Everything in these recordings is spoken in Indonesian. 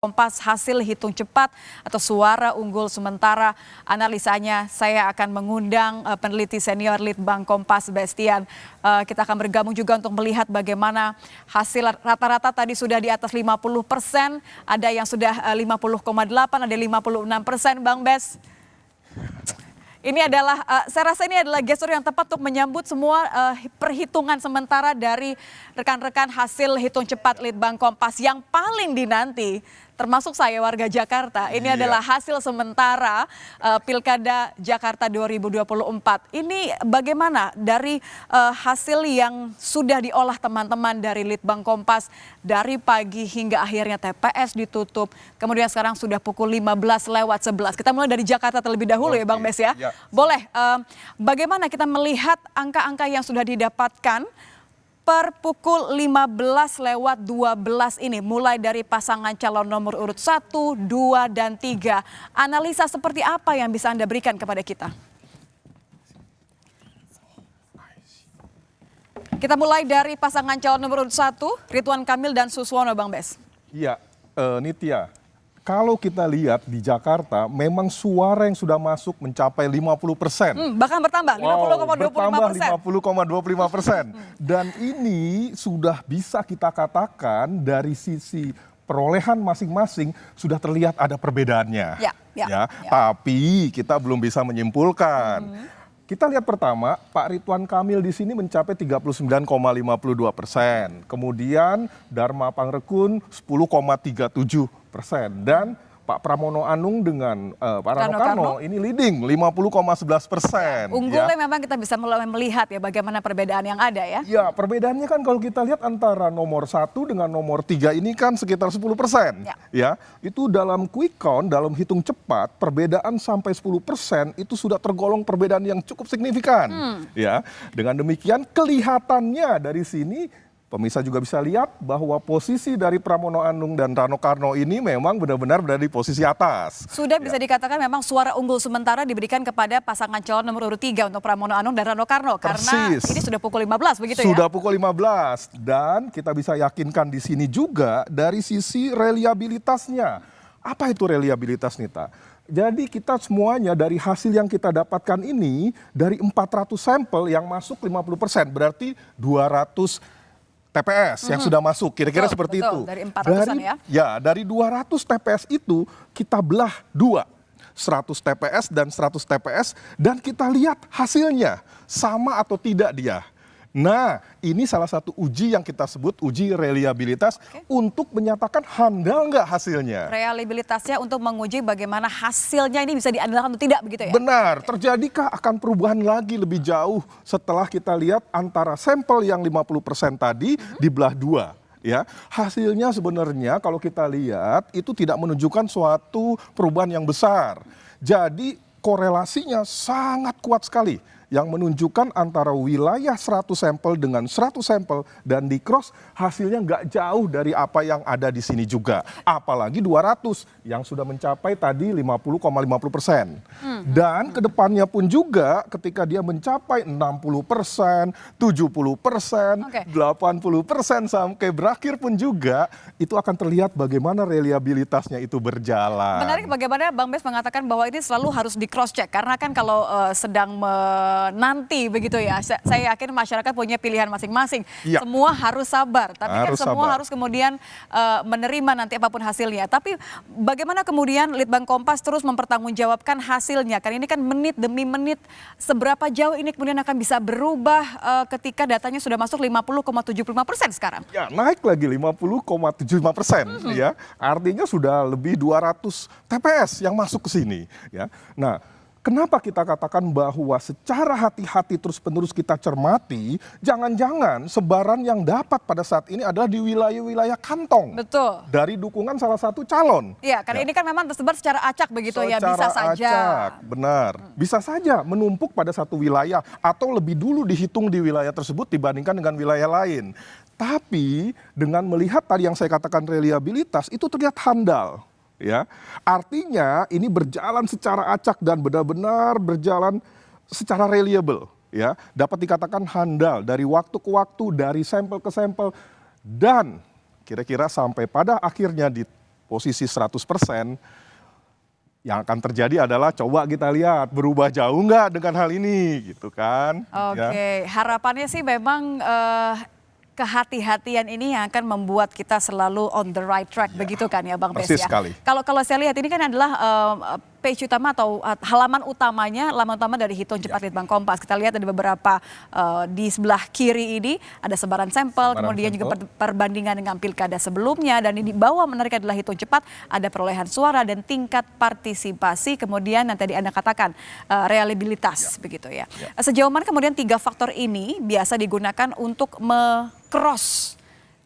Kompas hasil hitung cepat atau suara unggul sementara. Analisanya saya akan mengundang peneliti senior Litbang Kompas Bastian. Kita akan bergabung juga untuk melihat bagaimana hasil rata-rata tadi sudah di atas 50%, ada yang sudah 50,8, ada 56%, Bang Bes. Ini adalah, saya rasa ini adalah gestur yang tepat untuk menyambut semua perhitungan sementara dari rekan-rekan hasil hitung cepat Litbang Kompas yang paling dinanti, termasuk saya warga Jakarta. Ini adalah hasil sementara Pilkada Jakarta 2024. Ini bagaimana dari hasil yang sudah diolah teman-teman dari Litbang Kompas dari pagi hingga akhirnya TPS ditutup. Kemudian sekarang sudah pukul 15:11. Kita mulai dari Jakarta terlebih dahulu ya Bang Bes ya. Boleh, bagaimana kita melihat angka-angka yang sudah didapatkan per pukul 15:12 ini, mulai dari pasangan calon nomor urut 1, 2, dan 3. Analisa seperti apa yang bisa Anda berikan kepada kita? Kita mulai dari pasangan calon nomor urut 1, Ridwan Kamil dan Suswono, Bang Bes. Iya, Nitya. Kalau kita lihat di Jakarta, memang suara yang sudah masuk mencapai 50%. Bahkan bertambah, 50,25%. 50,25%. Dan ini sudah bisa kita katakan dari sisi perolehan masing-masing sudah terlihat ada perbedaannya. Ya. Tapi kita belum bisa menyimpulkan. Kita lihat pertama, Pak Ridwan Kamil di sini mencapai 39,52%. Kemudian Dharma Pangrekun 10,37%. Dan Pak Pramono Anung dengan Pak Rano Karno ini leading 50,11%. Unggulnya memang kita bisa mulai melihat ya bagaimana perbedaan yang ada ya. Ya, perbedaannya kan kalau kita lihat antara nomor 1 dengan nomor 3 ini kan sekitar 10%. Ya, itu dalam quick count, dalam hitung cepat, perbedaan sampai 10% itu sudah tergolong perbedaan yang cukup signifikan. Ya, dengan demikian kelihatannya dari sini pemirsa juga bisa lihat bahwa posisi dari Pramono Anung dan Rano Karno ini memang benar-benar berada di posisi atas. Sudah bisa dikatakan memang suara unggul sementara diberikan kepada pasangan calon nomor urut 3 untuk Pramono Anung dan Rano Karno. Karena ini sudah pukul 15 begitu ya? Sudah pukul 15 dan kita bisa yakinkan di sini juga dari sisi reliabilitasnya. Apa itu reliabilitas, Nita? Jadi kita semuanya dari hasil yang kita dapatkan ini dari 400 sampel yang masuk 50%, berarti 200 TPS yang sudah masuk, kira-kira seperti itu. Dari 400-an ya? Ya, dari 200 TPS itu kita belah 2. 100 TPS dan 100 TPS dan kita lihat hasilnya sama atau tidak dia. Nah, ini salah satu uji yang kita sebut uji reliabilitas untuk menyatakan handal nggak hasilnya. Reliabilitasnya untuk menguji bagaimana hasilnya ini bisa diandalkan atau tidak begitu ya? Benar, terjadikah akan perubahan lagi lebih jauh setelah kita lihat antara sampel yang 50% tadi dibelah 2. Ya, hasilnya sebenarnya kalau kita lihat itu tidak menunjukkan suatu perubahan yang besar. Jadi korelasinya sangat kuat sekali yang menunjukkan antara wilayah 100 sampel dengan 100 sampel dan di cross hasilnya nggak jauh dari apa yang ada di sini juga. Apalagi 200 yang sudah mencapai tadi 50,50%. Dan kedepannya pun juga ketika dia mencapai 60%, 70%, 80% sampai berakhir pun juga itu akan terlihat bagaimana reliabilitasnya itu berjalan. Menarik bagaimana Bang Bes mengatakan bahwa ini selalu harus di cross check karena kan kalau sedang nanti begitu ya, saya yakin masyarakat punya pilihan masing-masing. Semua harus sabar, tapi kan semua harus kemudian menerima nanti apapun hasilnya. Tapi bagaimana kemudian Litbang Kompas terus mempertanggungjawabkan hasilnya? Karena ini kan menit demi menit, seberapa jauh ini kemudian akan bisa berubah ketika datanya sudah masuk 50,75% sekarang? Ya, naik lagi 50,75%. Ya, artinya sudah lebih 200 TPS yang masuk ke sini. Ya, nah. Kenapa kita katakan bahwa secara hati-hati terus-menerus kita cermati, jangan-jangan sebaran yang dapat pada saat ini adalah di wilayah-wilayah kantong. Betul. Dari dukungan salah satu calon. Iya, karena ini kan memang tersebar secara acak begitu ya, bisa saja. Acak, benar. Bisa saja menumpuk pada satu wilayah atau lebih dulu dihitung di wilayah tersebut dibandingkan dengan wilayah lain. Tapi dengan melihat tadi yang saya katakan reliabilitas itu terlihat handal. Ya, artinya ini berjalan secara acak dan benar-benar berjalan secara reliable. Ya, dapat dikatakan handal dari waktu ke waktu, dari sampel ke sampel, dan kira-kira sampai pada akhirnya di posisi 100%, yang akan terjadi adalah coba kita lihat berubah jauh nggak dengan hal ini gitu kan. Oke, harapannya sih memang kehati-hatian ini yang akan membuat kita selalu on the right track, begitu kan ya Bang Bes persis ya. sekali. Kalau saya lihat ini kan adalah page utama atau halaman utama dari Hitung Cepat Litbang Kompas. Kita lihat ada beberapa di sebelah kiri ini ada sebaran sampel, kemudian juga perbandingan dengan pilkada sebelumnya, dan ini di bawah menarik adalah Hitung Cepat, ada perolehan suara dan tingkat partisipasi, kemudian yang tadi Anda katakan reliabilitas begitu ya. Sejauh mana kemudian 3 faktor ini biasa digunakan untuk cross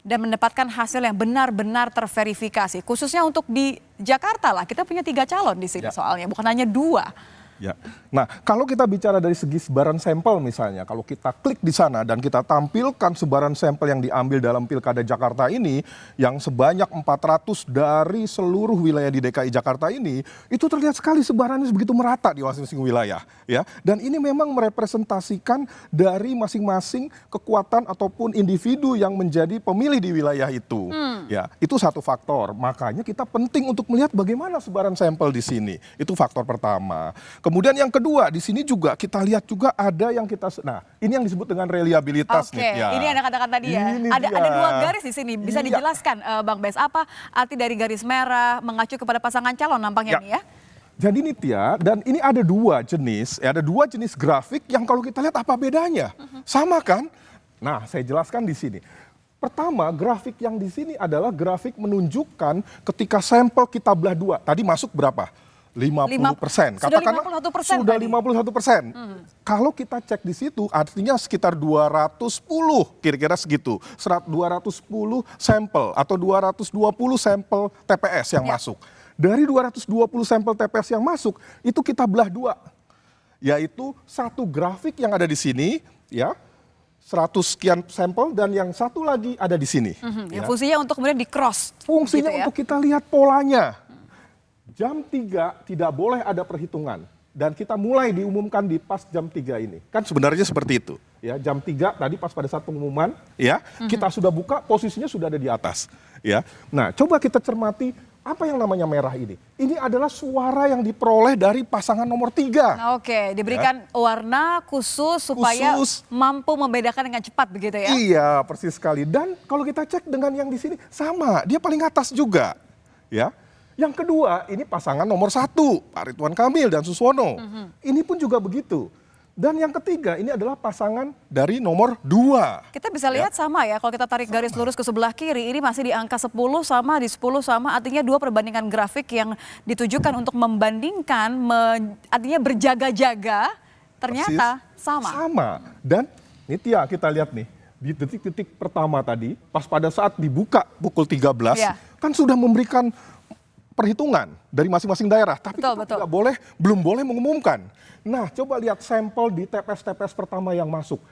dan mendapatkan hasil yang benar-benar terverifikasi, khususnya untuk di Jakarta lah, kita punya 3 calon di sini soalnya, bukan hanya 2. Ya. Nah, kalau kita bicara dari segi sebaran sampel misalnya, kalau kita klik di sana dan kita tampilkan sebaran sampel yang diambil dalam Pilkada Jakarta ini, yang sebanyak 400 dari seluruh wilayah di DKI Jakarta ini, itu terlihat sekali sebarannya begitu merata di masing-masing wilayah. Ya. Dan ini memang merepresentasikan dari masing-masing kekuatan ataupun individu yang menjadi pemilih di wilayah itu. Ya, itu satu faktor. Makanya kita penting untuk melihat bagaimana sebaran sampel di sini. Itu faktor pertama. Kemudian yang kedua, di sini juga kita lihat juga ada yang ini yang disebut dengan reliabilitas. Oke, ini Anda katakan tadi ya. Ada 2 garis di sini. Bisa dijelaskan Bang Bes, apa arti dari garis merah mengacu kepada pasangan calon nampaknya nih ya? Jadi Nitya, dan ini ada 2 jenis, ada 2 jenis grafik yang kalau kita lihat apa bedanya? Sama kan? Nah, saya jelaskan di sini. Pertama, grafik yang di sini adalah grafik menunjukkan ketika sampel kita belah 2. Tadi masuk berapa? 50%. Katakanlah sudah 51%. Kalau kita cek di situ artinya sekitar 210 kira-kira segitu. 210 sampel atau 220 sampel TPS yang masuk. Dari 220 sampel TPS yang masuk itu kita belah 2. Yaitu satu grafik yang ada di sini ya. 100 sekian sampel dan yang satu lagi ada di sini. Yang fungsinya untuk kemudian di cross. Fungsinya gitu ya? untuk kita lihat polanya. Jam 3 tidak boleh ada perhitungan. Dan kita mulai diumumkan di pas jam 3 ini. Kan sebenarnya seperti itu. Ya, jam 3 tadi pas pada saat pengumuman, ya, kita sudah buka, posisinya sudah ada di atas. Ya. Nah, coba kita cermati apa yang namanya merah ini. Ini adalah suara yang diperoleh dari pasangan nomor 3. Oke, diberikan warna khusus supaya mampu membedakan dengan cepat begitu ya? Iya, persis sekali. Dan kalau kita cek dengan yang di sini, sama. Dia paling atas juga. Ya. Yang kedua, ini pasangan nomor 1, Pak Ridwan Kamil dan Suswono. Ini pun juga begitu. Dan yang ketiga, ini adalah pasangan dari nomor 2. Kita bisa lihat sama ya, kalau kita tarik garis lurus ke sebelah kiri, ini masih di angka 10 sama, di 10 sama, artinya 2 perbandingan grafik yang ditujukan untuk membandingkan, artinya berjaga-jaga, ternyata sama. Sama. Dan Nitya, kita lihat nih, di detik-detik pertama tadi, pas pada saat dibuka pukul 13, kan sudah memberikan perhitungan dari masing-masing daerah, tapi kita belum boleh mengumumkan. Nah, coba lihat sampel di TPS-TPS pertama yang masuk,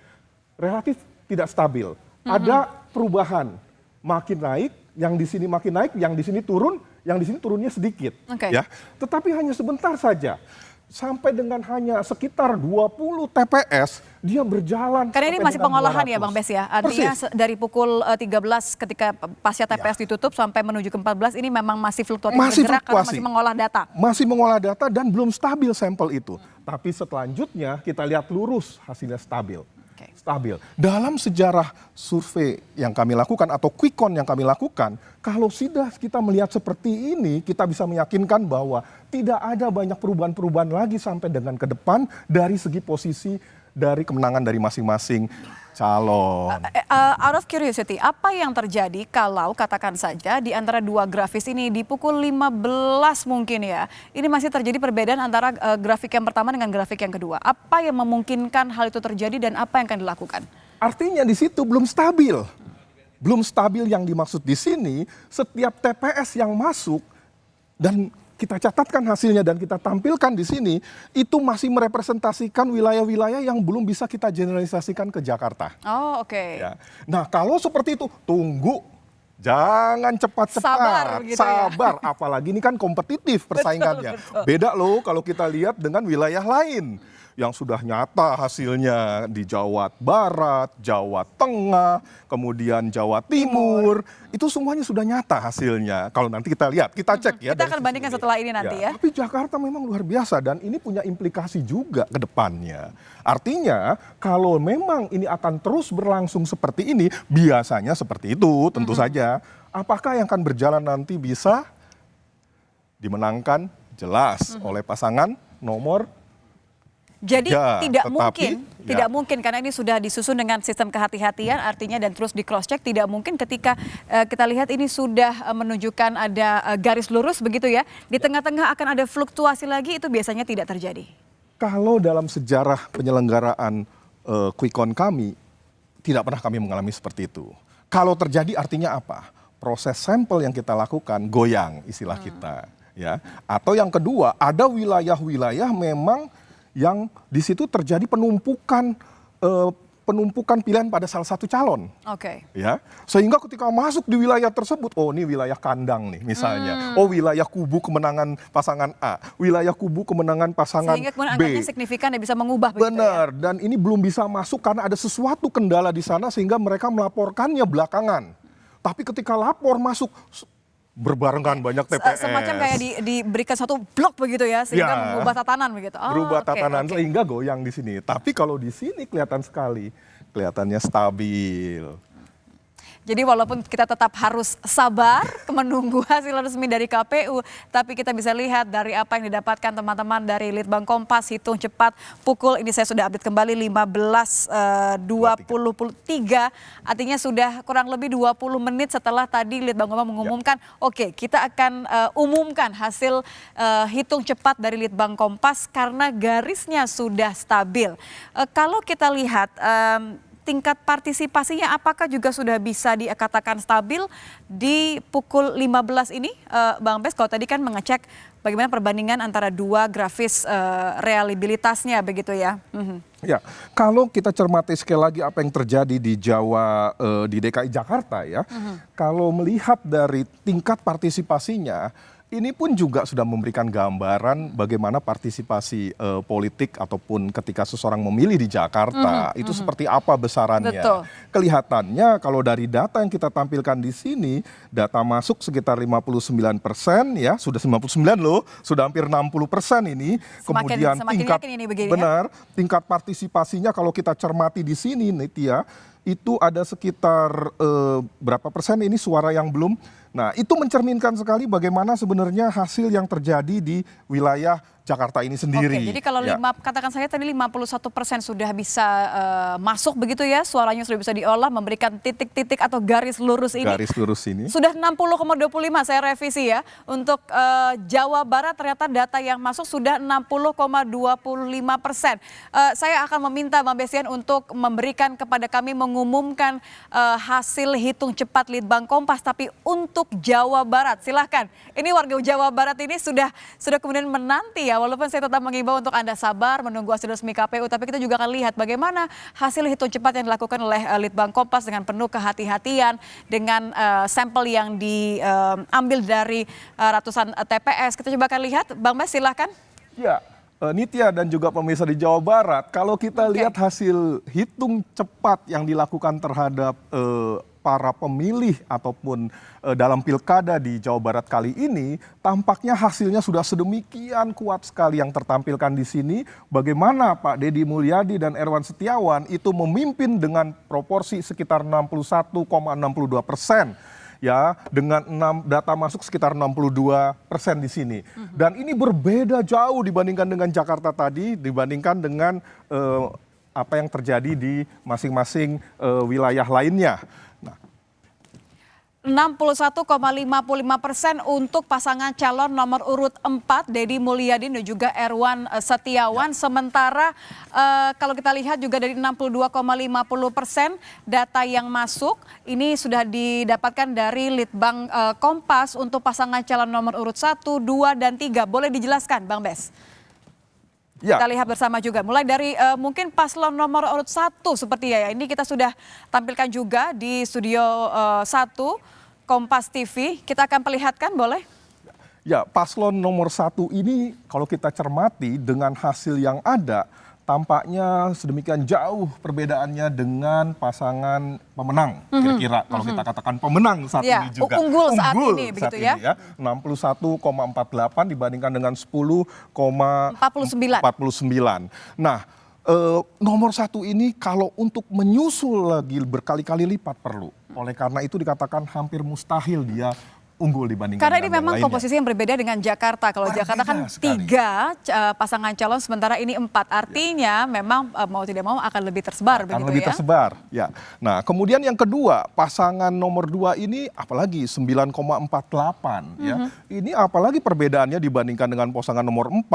relatif tidak stabil. Ada perubahan, makin naik, yang di sini makin naik, yang di sini turun, yang di sini turunnya sedikit. Ya, tetapi hanya sebentar saja. Sampai dengan hanya sekitar 20 TPS, dia berjalan. Karena ini masih pengolahan ya Bang Bes ya? Artinya dari pukul 13 ketika pasca TPS ditutup sampai menuju ke 14, ini memang masih fluktuatif bergerak karena masih mengolah data? Masih mengolah data dan belum stabil sampel itu. Tapi selanjutnya kita lihat lurus hasilnya stabil. Stabil. Dalam sejarah survei yang kami lakukan atau quick count yang kami lakukan, kalau sudah kita melihat seperti ini, kita bisa meyakinkan bahwa tidak ada banyak perubahan-perubahan lagi sampai dengan ke depan dari segi posisi dari kemenangan dari masing-masing calon. Out of curiosity, apa yang terjadi kalau katakan saja di antara 2 grafis ini di pukul 15 mungkin ya, ini masih terjadi perbedaan antara grafik yang pertama dengan grafik yang kedua. Apa yang memungkinkan hal itu terjadi dan apa yang akan dilakukan? Artinya di situ belum stabil. Belum stabil yang dimaksud di sini, setiap TPS yang masuk dan kita catatkan hasilnya dan kita tampilkan di sini, itu masih merepresentasikan wilayah-wilayah yang belum bisa kita generalisasikan ke Jakarta. Oh, oke. Ya. Nah, kalau seperti itu, tunggu. Jangan cepat-cepat. Sabar. Apalagi ini kan kompetitif persaingannya. Beda loh kalau kita lihat dengan wilayah lain. yang sudah nyata hasilnya di Jawa Barat, Jawa Tengah, kemudian Jawa Timur, itu semuanya sudah nyata hasilnya. Kalau nanti kita lihat, kita cek ya. Kita akan bandingkan setelah ini nanti ya. Tapi Jakarta memang luar biasa dan ini punya implikasi juga ke depannya. Artinya kalau memang ini akan terus berlangsung seperti ini, biasanya seperti itu tentu saja. Apakah yang akan berjalan nanti bisa dimenangkan jelas oleh pasangan nomor. Jadi tidak ya. mungkin karena ini sudah disusun dengan sistem kehati-hatian artinya dan terus di cross check, tidak mungkin ketika kita lihat ini sudah menunjukkan ada garis lurus begitu ya, di tengah-tengah akan ada fluktuasi lagi, itu biasanya tidak terjadi. Kalau dalam sejarah penyelenggaraan quick count kami tidak pernah kami mengalami seperti itu. Kalau terjadi artinya apa? Proses sampel yang kita lakukan goyang istilah kita ya. Atau yang kedua, ada wilayah-wilayah memang yang di situ terjadi penumpukan pilihan pada salah satu calon. Oke. Ya, sehingga ketika masuk di wilayah tersebut, oh ini wilayah kandang nih misalnya. Oh wilayah kubu kemenangan pasangan A, wilayah kubu kemenangan pasangan Sehingga kemudian B. angkanya signifikan dan bisa mengubah begitu Benar, ya? dan ini belum bisa masuk karena ada sesuatu kendala di sana sehingga mereka melaporkannya belakangan. Tapi ketika lapor masuk berbarengan banyak TPS. Semacam kayak diberikan satu blok begitu ya, sehingga mengubah tatanan begitu. Berubah tatanan sehingga goyang di sini. Tapi kalau di sini kelihatan sekali, kelihatannya stabil. Jadi walaupun kita tetap harus sabar menunggu hasil resmi dari KPU, tapi kita bisa lihat dari apa yang didapatkan teman-teman dari Litbang Kompas, hitung cepat pukul, ini saya sudah update kembali 15.23, artinya sudah kurang lebih 20 menit setelah tadi Litbang Kompas mengumumkan, oke, kita akan umumkan hasil hitung cepat dari Litbang Kompas karena garisnya sudah stabil. Kalau kita lihat tingkat partisipasinya apakah juga sudah bisa dikatakan stabil di pukul 15 ini, Bang Bes? Kalau tadi kan mengecek bagaimana perbandingan antara dua grafis reliabilitasnya begitu ya. Ya, kalau kita cermati sekali lagi apa yang terjadi di Jawa, di DKI Jakarta ya, kalau melihat dari tingkat partisipasinya, ini pun juga sudah memberikan gambaran bagaimana partisipasi politik ataupun ketika seseorang memilih di Jakarta itu seperti apa besarannya. Betul. Kelihatannya kalau dari data yang kita tampilkan di sini, data masuk sekitar 59% ya, sudah 59 loh, sudah hampir 60% ini. Kemudian tingkat yakin ini begini, benar, tingkat partisipasinya kalau kita cermati di sini Nitya, itu ada sekitar berapa persen ini suara yang belum. Nah, itu mencerminkan sekali bagaimana sebenarnya hasil yang terjadi di wilayah Jakarta ini sendiri. Oke, jadi kalau katakan saya tadi 51% sudah bisa masuk begitu ya, suaranya sudah bisa diolah, memberikan titik-titik atau garis lurus ini. Garis lurus ini. Sudah 60,25, saya revisi ya. Untuk Jawa Barat ternyata data yang masuk sudah 60,25%. Saya akan meminta Bang Bestian untuk memberikan kepada kami mengumumkan hasil hitung cepat Litbang Kompas, tapi untuk Jawa Barat, silahkan. Ini warga Jawa Barat ini sudah kemudian menanti ya, walaupun saya tetap mengimbau untuk Anda sabar menunggu hasil resmi KPU, tapi kita juga akan lihat bagaimana hasil hitung cepat yang dilakukan oleh Litbang Kompas dengan penuh kehati-hatian, dengan sampel yang diambil dari ratusan TPS. Kita coba akan lihat, Bang Bes silahkan. Ya, Nitya dan juga pemirsa di Jawa Barat, kalau kita lihat hasil hitung cepat yang dilakukan terhadap para pemilih ataupun dalam pilkada di Jawa Barat kali ini, tampaknya hasilnya sudah sedemikian kuat sekali yang tertampilkan di sini. Bagaimana Pak Deddy Mulyadi dan Erwan Setiawan itu memimpin dengan proporsi sekitar 61,62%. Ya, dengan data masuk sekitar 62% di sini. Dan ini berbeda jauh dibandingkan dengan Jakarta tadi, dibandingkan dengan apa yang terjadi di masing-masing wilayah lainnya. 61,55% untuk pasangan calon nomor urut 4 Deddy Mulyadi dan juga Erwan Setiawan. Sementara kalau kita lihat juga dari 62,50% data yang masuk ini sudah didapatkan dari Litbang Kompas untuk pasangan calon nomor urut 1, 2, dan 3. Boleh dijelaskan Bang Bes? Ya. Kita lihat bersama juga, mulai dari mungkin paslon nomor urut 1 seperti ya, ini kita sudah tampilkan juga di studio 1 Kompas TV, kita akan perlihatkan, boleh? Ya, paslon nomor 1 ini kalau kita cermati dengan hasil yang ada, tampaknya sedemikian jauh perbedaannya dengan pasangan pemenang. Kira-kira kalau kita katakan pemenang saat Ya, ini juga. unggul saat ini, begitu ya. 61,48 dibandingkan dengan 10,49. Nah, nomor satu ini kalau untuk menyusul lagi berkali-kali lipat perlu. Oleh karena itu dikatakan hampir mustahil dia unggul dibandingkan Karena ini dengan memang yang lainnya. komposisi yang berbeda dengan Jakarta. Kalau Jakarta kan sekali. 3 pasangan calon, sementara ini 4. Artinya memang mau tidak mau akan lebih tersebar Akan begitu lebih ya. tersebar. Ya. Nah, kemudian yang kedua, pasangan nomor 2 ini apalagi 9,48 ya. Ini apalagi perbedaannya dibandingkan dengan pasangan nomor 4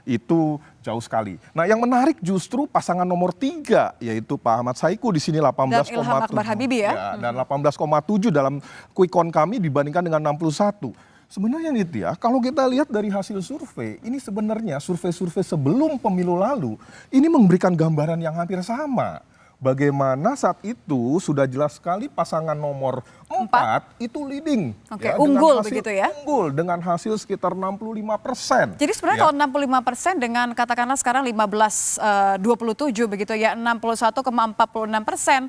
itu jauh sekali. Nah, yang menarik justru pasangan nomor 3 yaitu Pak Ahmad Saiku di sini 18,7. Dan Ilham Akbar Habibie ya. Dan 18,7 dalam quick count kami dibandingkan dengan 61. Sebenarnya Nitya, kalau kita lihat dari hasil survei, ini sebenarnya survei-survei sebelum pemilu lalu, ini memberikan gambaran yang hampir sama. Bagaimana saat itu sudah jelas sekali pasangan nomor 4 itu leading. Oke, dengan unggul hasil begitu ya? Unggul dengan hasil sekitar 65%. Jadi sebenarnya kalau 65% dengan katakanlah sekarang 15,27 begitu ya, 61,46%.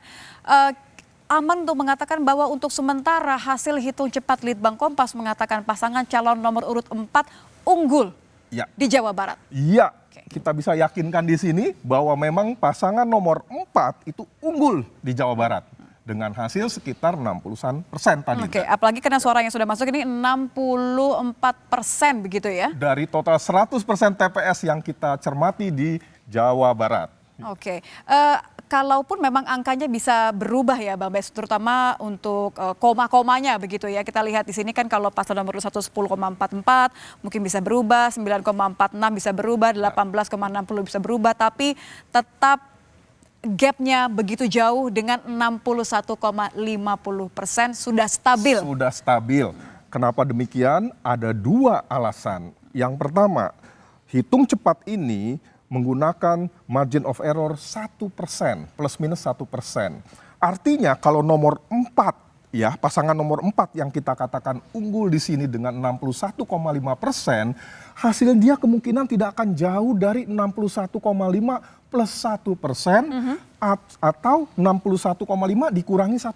Aman untuk mengatakan bahwa untuk sementara hasil hitung cepat Litbang Kompas mengatakan pasangan calon nomor urut 4 unggul Ya. di Jawa Barat. Iya, kita bisa yakinkan di sini bahwa memang pasangan nomor 4 itu unggul di Jawa Barat dengan hasil sekitar 60% tadi. Oke, apalagi karena suara yang sudah masuk ini 64% begitu ya. Dari total 100% TPS yang kita cermati di Jawa Barat. Oke, kalaupun memang angkanya bisa berubah ya Bang Bes, terutama untuk koma-komanya begitu ya. Kita lihat di sini kan kalau pasangan nomor 1 10,44 mungkin bisa berubah, 9,46 bisa berubah, 18,60 bisa berubah, tapi tetap gapnya begitu jauh dengan 61,50% sudah stabil. Sudah stabil. Kenapa demikian? Ada 2 alasan. Yang pertama, hitung cepat ini menggunakan margin of error 1%, plus minus 1%. Artinya kalau nomor 4, ya pasangan nomor 4 yang kita katakan unggul di sini dengan 61,5%, hasil dia kemungkinan tidak akan jauh dari 61,5 plus 1%, atau 61,5 dikurangi 1%.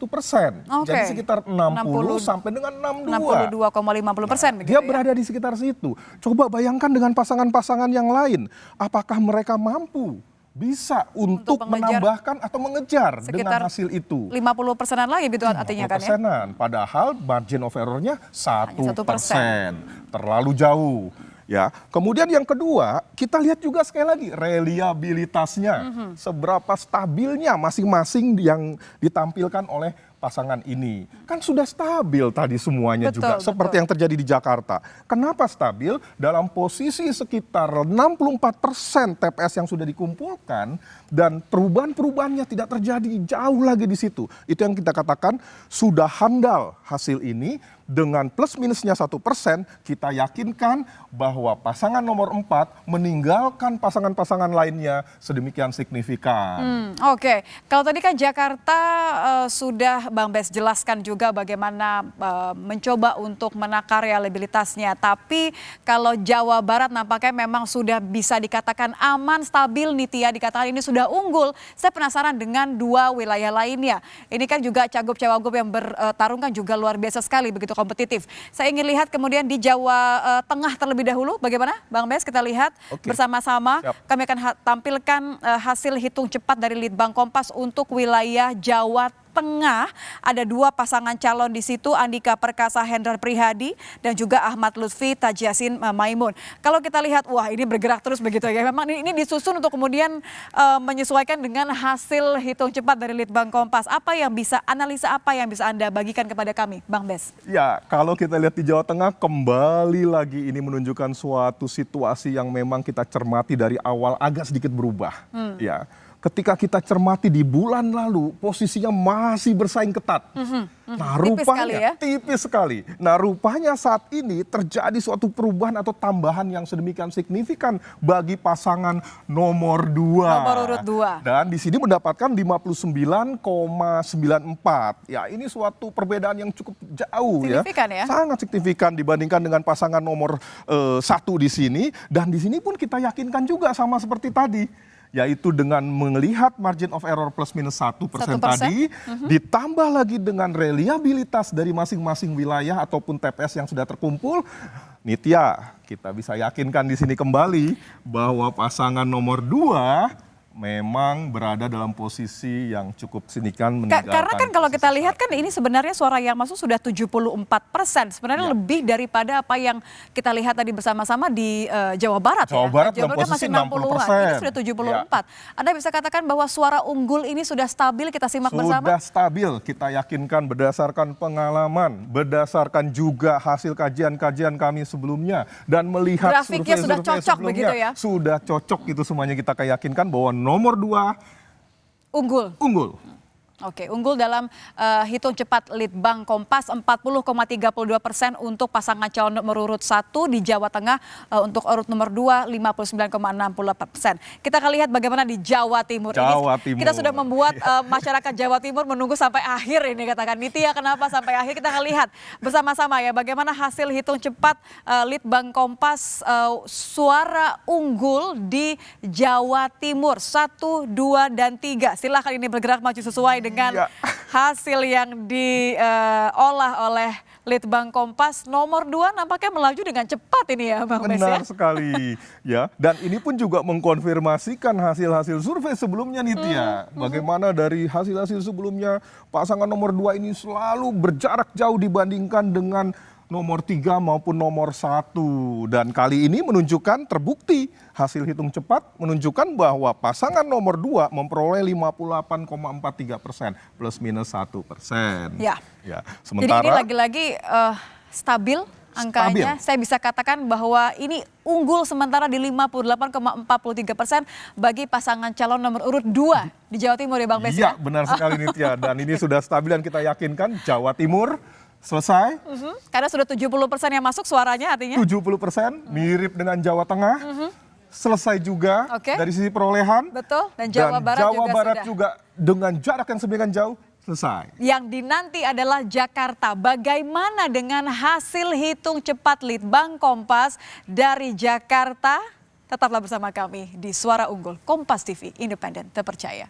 Oke. Jadi sekitar 60 sampai dengan 62. 62,50% begitu Dia ya. berada di sekitar situ. Coba bayangkan dengan pasangan-pasangan yang lain. Apakah mereka mampu bisa untuk mengejar menambahkan atau mengejar sekitar dengan hasil itu? 50%-an lagi begitu artinya kan ya. 50%-an. Padahal margin of error-nya 1%. 1%. Terlalu jauh. Ya, kemudian yang kedua, kita lihat juga sekali lagi reliabilitasnya. Seberapa stabilnya masing-masing yang ditampilkan oleh pasangan ini. Kan sudah stabil tadi semuanya juga, seperti yang terjadi di Jakarta. Kenapa stabil? Dalam posisi sekitar 64% TPS yang sudah dikumpulkan dan perubahan-perubahannya tidak terjadi jauh lagi di situ. Itu yang kita katakan sudah handal hasil ini. Dengan plus minusnya 1%, kita yakinkan bahwa pasangan nomor 4 meninggalkan pasangan-pasangan lainnya sedemikian signifikan. Oke, kalau tadi kan Jakarta sudah Bang Bes jelaskan juga bagaimana mencoba untuk menakar reliabilitasnya. Tapi kalau Jawa Barat nampaknya memang sudah bisa dikatakan aman, stabil nih Tia, dikatakan ini sudah unggul. Saya penasaran dengan 2 wilayah lainnya. Ini kan juga cagup-cawagup yang bertarung kan juga luar biasa sekali begitu kompetitif. Saya ingin lihat kemudian di Jawa Tengah terlebih dahulu. Bagaimana Bang Bes? Kita lihat bersama-sama. Kami akan tampilkan hasil hitung cepat dari Litbang Kompas untuk wilayah Jawa Tengah. Ada 2 pasangan calon di situ, Andika Perkasa Hendrar Prihadi dan juga Ahmad Lutfi Tajiasin Maimun. Kalau kita lihat, wah ini bergerak terus begitu ya. Memang ini disusun untuk kemudian menyesuaikan dengan hasil hitung cepat dari Litbang Kompas. Analisa apa yang bisa Anda bagikan kepada kami, Bang Bes? Ya, kalau kita lihat di Jawa Tengah, kembali lagi ini menunjukkan suatu situasi yang memang kita cermati dari awal agak sedikit berubah. Ya. Ketika kita cermati di bulan lalu, posisinya masih bersaing ketat. Nah, rupanya tipis sekali. Nah, rupanya saat ini terjadi suatu perubahan atau tambahan yang sedemikian signifikan bagi pasangan nomor 2. Nomor urut 2. Dan di sini mendapatkan 59,94. Ya, ini suatu perbedaan yang cukup jauh signifikan ya. Sangat signifikan dibandingkan dengan pasangan nomor 1 di sini. Dan di sini pun kita yakinkan juga sama seperti tadi. yaitu dengan melihat margin of error plus minus 1% 1%. tadi, ditambah lagi dengan reliabilitas dari masing-masing wilayah ataupun TPS yang sudah terkumpul, Nitya, kita bisa yakinkan di sini kembali bahwa pasangan nomor 2 memang berada dalam posisi yang cukup signifikan meninggalkan. Karena kan kalau kita posisi lihat kan ini sebenarnya suara yang masuk sudah 74%. Sebenarnya Ya. lebih daripada apa yang kita lihat tadi bersama-sama di Jawa Barat. Jawa ya. Barat Jawa dalam Barat posisi masih 60-an, ini 60%. sudah 74. Anda bisa katakan bahwa suara unggul ini sudah stabil, kita simak bersama. Sudah stabil, kita yakinkan berdasarkan pengalaman, berdasarkan juga hasil kajian-kajian kami sebelumnya, dan melihat Grafiknya sudah survei-survei cocok sebelumnya. begitu ya? Sudah cocok, itu semuanya kita yakinkan bahwa nomor 2 Unggul. Oke, unggul dalam hitung cepat Litbang Kompas 40,32% untuk pasangan calon nomor urut 1 di Jawa Tengah, untuk urut nomor 2 59,68%. Kita akan lihat bagaimana di Jawa Timur. Jawa Ini Timur. kita sudah membuat masyarakat Jawa Timur menunggu sampai akhir ini, katakan Nitya, kenapa sampai akhir. Kita akan lihat bersama-sama ya bagaimana hasil hitung cepat Litbang Kompas, suara unggul di Jawa Timur 1, 2, dan 3. Silahkan ini bergerak maju sesuai dengan hasil yang diolah oleh Litbang Kompas. Nomor 2 nampaknya melaju dengan cepat ini ya Bang Bes ya. Benar sekali ya, dan ini pun juga mengkonfirmasikan hasil-hasil survei sebelumnya Nitya. Bagaimana dari hasil-hasil sebelumnya pasangan nomor 2 ini selalu berjarak jauh dibandingkan dengan nomor 3 maupun nomor 1. Dan kali ini menunjukkan, terbukti hasil hitung cepat menunjukkan bahwa pasangan nomor 2 memperoleh 58,43% plus minus 1%. Ya. Ya, Jadi sementara ini lagi-lagi stabil angkanya. Saya bisa katakan bahwa ini unggul sementara di 58,43% bagi pasangan calon nomor urut 2 di Jawa Timur ya Bang Bes iya ya. benar sekali Nitya, dan ini sudah stabil dan kita yakinkan Jawa Timur selesai. Karena sudah 70% yang masuk suaranya artinya. 70% mirip dengan Jawa Tengah. Selesai juga Oke. dari sisi perolehan. Betul, dan Jawa Barat Jawa juga Barat sudah. juga dengan jarak yang semikian jauh selesai. Yang dinanti adalah Jakarta. Bagaimana dengan hasil hitung cepat Litbang Kompas dari Jakarta? Tetaplah bersama kami di Suara Unggul Kompas TV, independen terpercaya.